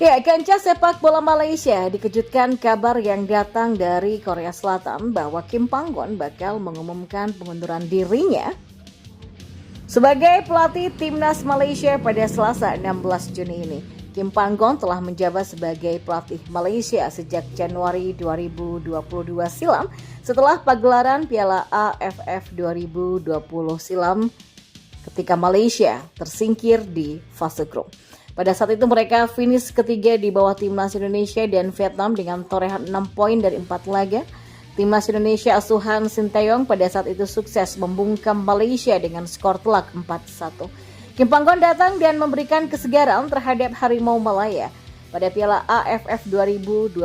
Ya, kancah sepak bola Malaysia dikejutkan kabar yang datang dari Korea Selatan bahwa Kim Panggon bakal mengumumkan pengunduran dirinya sebagai pelatih timnas Malaysia pada Selasa 16 Juni ini. Kim Panggon telah menjabat sebagai pelatih Malaysia sejak Januari 2022 silam setelah pagelaran Piala AFF 2020 silam ketika Malaysia tersingkir di fase grup. Pada saat itu mereka finish ketiga di bawah timnas Indonesia dan Vietnam dengan torehan 6 poin dari 4 laga. Timnas Indonesia asuhan Sinteyong pada saat itu sukses membungkam Malaysia dengan skor telak 4-1. Kim Panggon datang dan memberikan kesegaran terhadap Harimau Malaya. Pada Piala AFF 2022,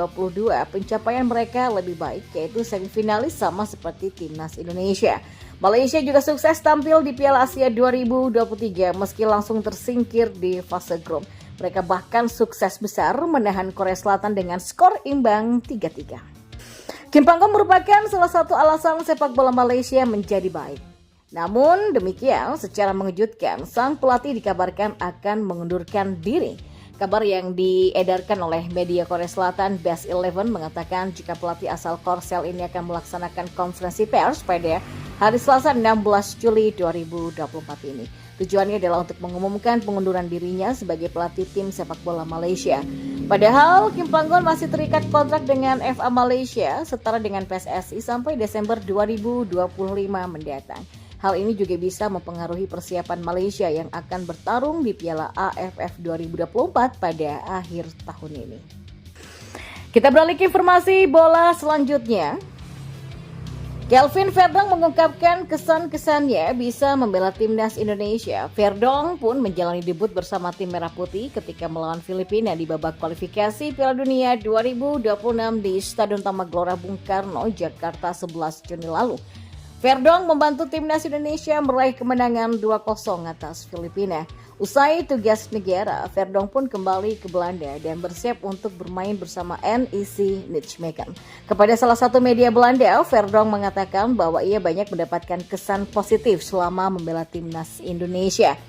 pencapaian mereka lebih baik, yaitu semifinalis sama seperti timnas Indonesia. Malaysia juga sukses tampil di Piala Asia 2023 meski langsung tersingkir di fase grup. Mereka bahkan sukses besar menahan Korea Selatan dengan skor imbang 3-3. Kim Panggon merupakan salah satu alasan sepak bola Malaysia menjadi baik. Namun demikian, secara mengejutkan, sang pelatih dikabarkan akan mengundurkan diri. Kabar yang diedarkan oleh media Korea Selatan Best 11 mengatakan jika pelatih asal Korsel ini akan melaksanakan konferensi pers pada hari Selasa 16 Juli 2024 ini. Tujuannya adalah untuk mengumumkan pengunduran dirinya sebagai pelatih tim sepak bola Malaysia. Padahal Kim Panggon masih terikat kontrak dengan FA Malaysia setara dengan PSSI sampai Desember 2025 mendatang. Hal ini juga bisa mempengaruhi persiapan Malaysia yang akan bertarung di Piala AFF 2024 pada akhir tahun ini. Kita beralih ke informasi bola selanjutnya. Kelvin Verdong mengungkapkan kesan-kesannya bisa membela timnas Indonesia. Verdong pun menjalani debut bersama tim Merah Putih ketika melawan Filipina di babak kualifikasi Piala Dunia 2026 di Stadion Utama Gelora Bung Karno, Jakarta 11 Juni lalu. Verdong membantu timnas Indonesia meraih kemenangan 2-0 atas Filipina. Usai tugas negara, Verdong pun kembali ke Belanda dan bersiap untuk bermain bersama NEC Nijmegen. Kepada salah satu media Belanda, Verdong mengatakan bahwa ia banyak mendapatkan kesan positif selama membela timnas Indonesia.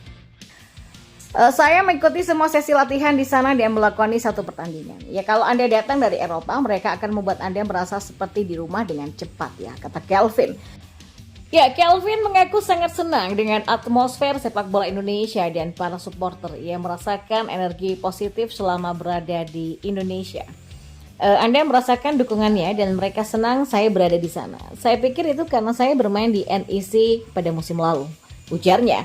Saya mengikuti semua sesi latihan di sana dan melakoni satu pertandingan. Ya, kalau Anda datang dari Eropa, mereka akan membuat Anda merasa seperti di rumah dengan cepat, ya, kata Kelvin. Ya, Kelvin mengaku sangat senang dengan atmosfer sepak bola Indonesia dan para supporter. Ia merasakan energi positif selama berada di Indonesia. Anda merasakan dukungannya dan mereka senang saya berada di sana. Saya pikir itu karena saya bermain di NEC pada musim lalu, ujarnya.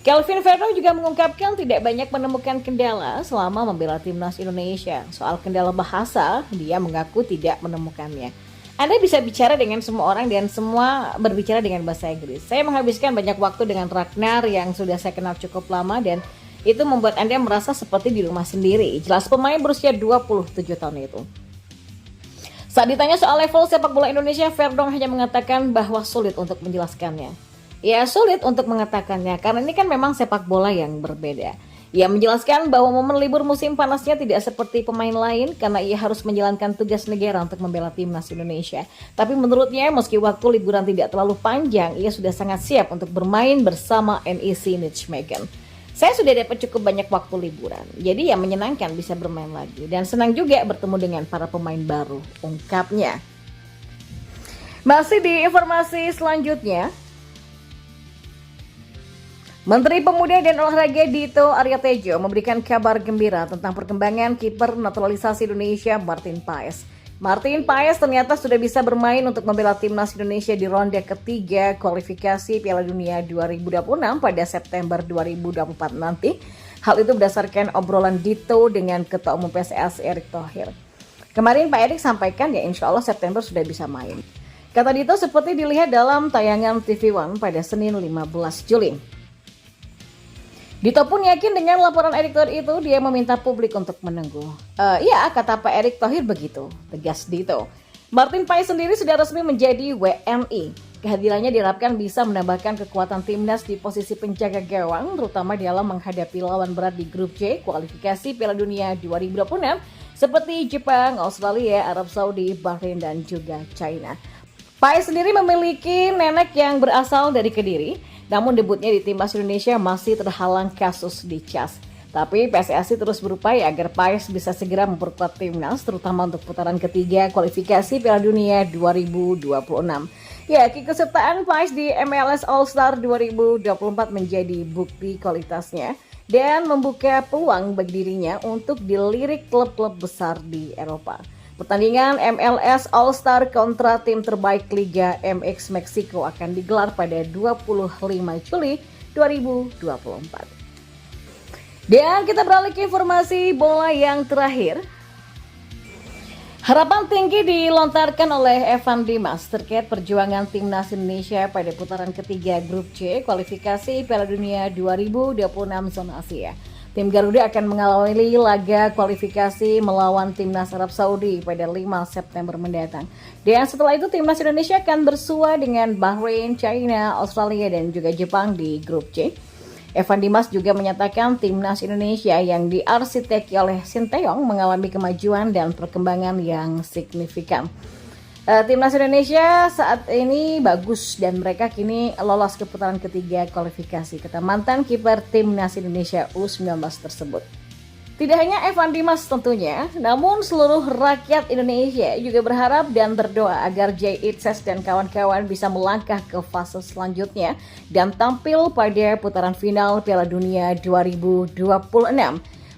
Kelvin Verdong juga mengungkapkan tidak banyak menemukan kendala selama membela timnas Indonesia. Soal kendala bahasa, dia mengaku tidak menemukannya. Anda bisa bicara dengan semua orang dan semua berbicara dengan bahasa Inggris. Saya menghabiskan banyak waktu dengan Ragnar yang sudah saya kenal cukup lama dan itu membuat Anda merasa seperti di rumah sendiri. Jelas pemain berusia 27 tahun itu. Saat ditanya soal level sepak bola Indonesia, Verdong hanya mengatakan bahwa sulit untuk menjelaskannya. Ya, sulit untuk mengatakannya karena ini kan memang sepak bola yang berbeda. Ia menjelaskan bahwa momen libur musim panasnya tidak seperti pemain lain karena ia harus menjalankan tugas negara untuk membela timnas Indonesia. Tapi menurutnya meski waktu liburan tidak terlalu panjang, ia sudah sangat siap untuk bermain bersama NEC Nijmegen. Saya sudah dapat cukup banyak waktu liburan, jadi ya menyenangkan bisa bermain lagi. Dan senang juga bertemu dengan para pemain baru, ungkapnya. Masih di informasi selanjutnya, Menteri Pemuda dan Olahraga Dito Aryo Tejo memberikan kabar gembira tentang perkembangan kiper naturalisasi Indonesia Martin Paes. Martin Paes ternyata sudah bisa bermain untuk membela timnas Indonesia di ronde ketiga kualifikasi Piala Dunia 2026 pada September 2024 nanti. Hal itu berdasarkan obrolan Dito dengan Ketua Umum PSSI Erick Thohir. Kemarin Pak Erick sampaikan ya insya Allah September sudah bisa main. Kata Dito seperti dilihat dalam tayangan TV One pada Senin 15 Juli. Dito pun yakin dengan laporan Erick Thohir itu dia meminta publik untuk menunggu. Iya, kata Pak Erick Thohir begitu, tegas Dito. Martin Paes sendiri sudah resmi menjadi WNI. Kehadirannya diharapkan bisa menambahkan kekuatan timnas di posisi penjaga gawang, terutama dalam menghadapi lawan berat di grup C kualifikasi Piala Dunia 2026 seperti Jepang, Australia, Arab Saudi, Bahrain, dan juga China. Paes sendiri memiliki nenek yang berasal dari Kediri. Namun debutnya di timnas Indonesia masih terhalang kasus di CAS. Tapi PSSI terus berupaya agar PAIS bisa segera memperkuat timnas, terutama untuk putaran ketiga kualifikasi Piala Dunia 2026. Ya, keikutsertaan PAIS di MLS All-Star 2024 menjadi bukti kualitasnya dan membuka peluang bagi dirinya untuk dilirik klub-klub besar di Eropa. Pertandingan MLS All-Star kontra tim terbaik Liga MX Meksiko akan digelar pada 25 Juli 2024. Dan kita beralih ke informasi bola yang terakhir. Harapan tinggi dilontarkan oleh Evan Dimas terkait perjuangan timnas Indonesia pada putaran ketiga grup C kualifikasi Piala Dunia 2026 zona Asia. Tim Garuda akan mengawali laga kualifikasi melawan timnas Arab Saudi pada 5 September mendatang. Dan setelah itu timnas Indonesia akan bersua dengan Bahrain, China, Australia dan juga Jepang di grup C. Evan Dimas juga menyatakan timnas Indonesia yang diarsiteki oleh Sinteyong mengalami kemajuan dan perkembangan yang signifikan. Timnas Indonesia saat ini bagus dan mereka kini lolos ke putaran ketiga kualifikasi, kata mantan kiper timnas Indonesia U19 tersebut. Tidak hanya Evan Dimas tentunya, namun seluruh rakyat Indonesia juga berharap dan berdoa agar Jay Itzes dan kawan-kawan bisa melangkah ke fase selanjutnya dan tampil pada putaran final Piala Dunia 2026.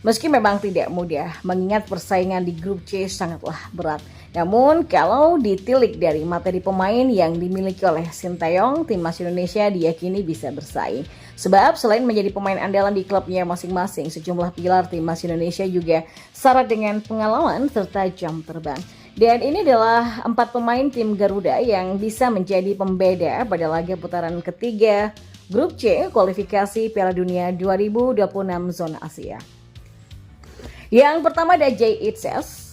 Meski memang tidak mudah, mengingat persaingan di grup C sangatlah berat. Namun kalau ditilik dari materi pemain yang dimiliki oleh Sinteyong, timnas Indonesia diyakini bisa bersaing. Sebab selain menjadi pemain andalan di klubnya masing-masing, sejumlah pilar timnas Indonesia juga syarat dengan pengalaman serta jam terbang. Dan ini adalah 4 pemain tim Garuda yang bisa menjadi pembeda pada laga putaran ketiga grup C kualifikasi Piala Dunia 2026 zona Asia. Yang pertama ada Jay Itzes.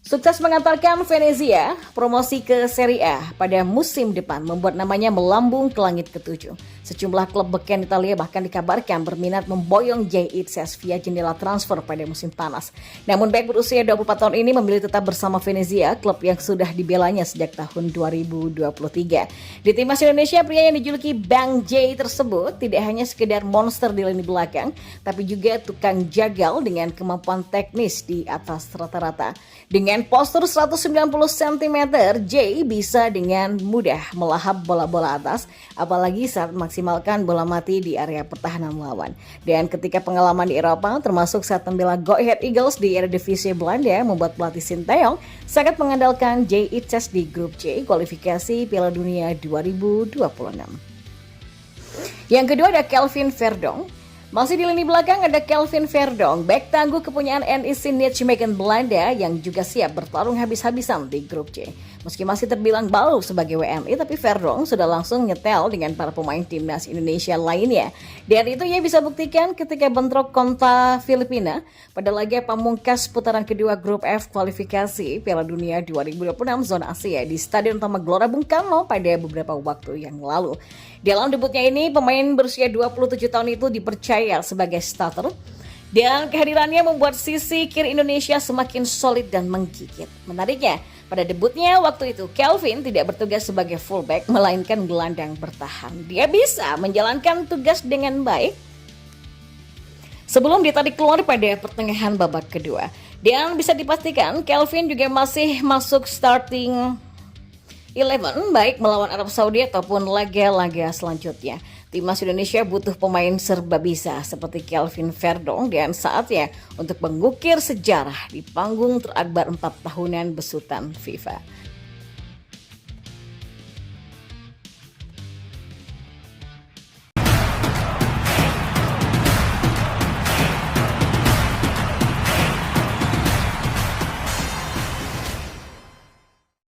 Sukses mengantarkan Venezia promosi ke Serie A pada musim depan membuat namanya melambung ke langit ketujuh. Sejumlah klub beken Italia bahkan dikabarkan berminat memboyong Jay Itzes via jendela transfer pada musim panas. Namun bek berusia 24 tahun ini memilih tetap bersama Venezia, klub yang sudah dibelanya sejak tahun 2023. Di timnas Indonesia, pria yang dijuluki Bang J tersebut tidak hanya sekedar monster di lini belakang, tapi juga tukang jagal dengan kemampuan teknis di atas rata-rata. Dengan postur 190 cm, Jay bisa dengan mudah melahap bola-bola atas, apalagi saat maksimalkan bola mati di area pertahanan lawan. Dan ketika pengalaman di Eropa, termasuk saat membela Go Ahead Eagles di Eredivisie Belanda, membuat pelatih Sinteyong sangat mengandalkan Jay Itzes di grup C kualifikasi Piala Dunia 2026. Yang kedua ada Kelvin Verdonk. Masih di lini belakang ada Kelvin Verdonk, bek tangguh kepunyaan NEC Nijmegen Belanda yang juga siap bertarung habis-habisan di grup C. Meski masih terbilang baru sebagai WNI, tapi Verdonk sudah langsung nyetel dengan para pemain timnas Indonesia lainnya. Dan itu ia bisa buktikan ketika bentrok kontra Filipina pada laga pamungkas putaran kedua grup F kualifikasi Piala Dunia 2026 zona Asia di Stadion Utama Gelora Bung Karno pada beberapa waktu yang lalu. Dalam debutnya ini, pemain berusia 27 tahun itu dipercaya sebagai starter dan kehadirannya membuat sisi kiri Indonesia semakin solid dan menggigit. Menariknya, pada debutnya waktu itu Kelvin tidak bertugas sebagai fullback melainkan gelandang bertahan. Dia bisa menjalankan tugas dengan baik sebelum ditarik keluar pada pertengahan babak kedua. Dan bisa dipastikan Kelvin juga masih masuk starting 11 baik melawan Arab Saudi ataupun laga-laga selanjutnya. Timnas Indonesia butuh pemain serba bisa seperti Kelvin Verdonk dan saatnya untuk mengukir sejarah di panggung terakbar 4 tahunan besutan FIFA.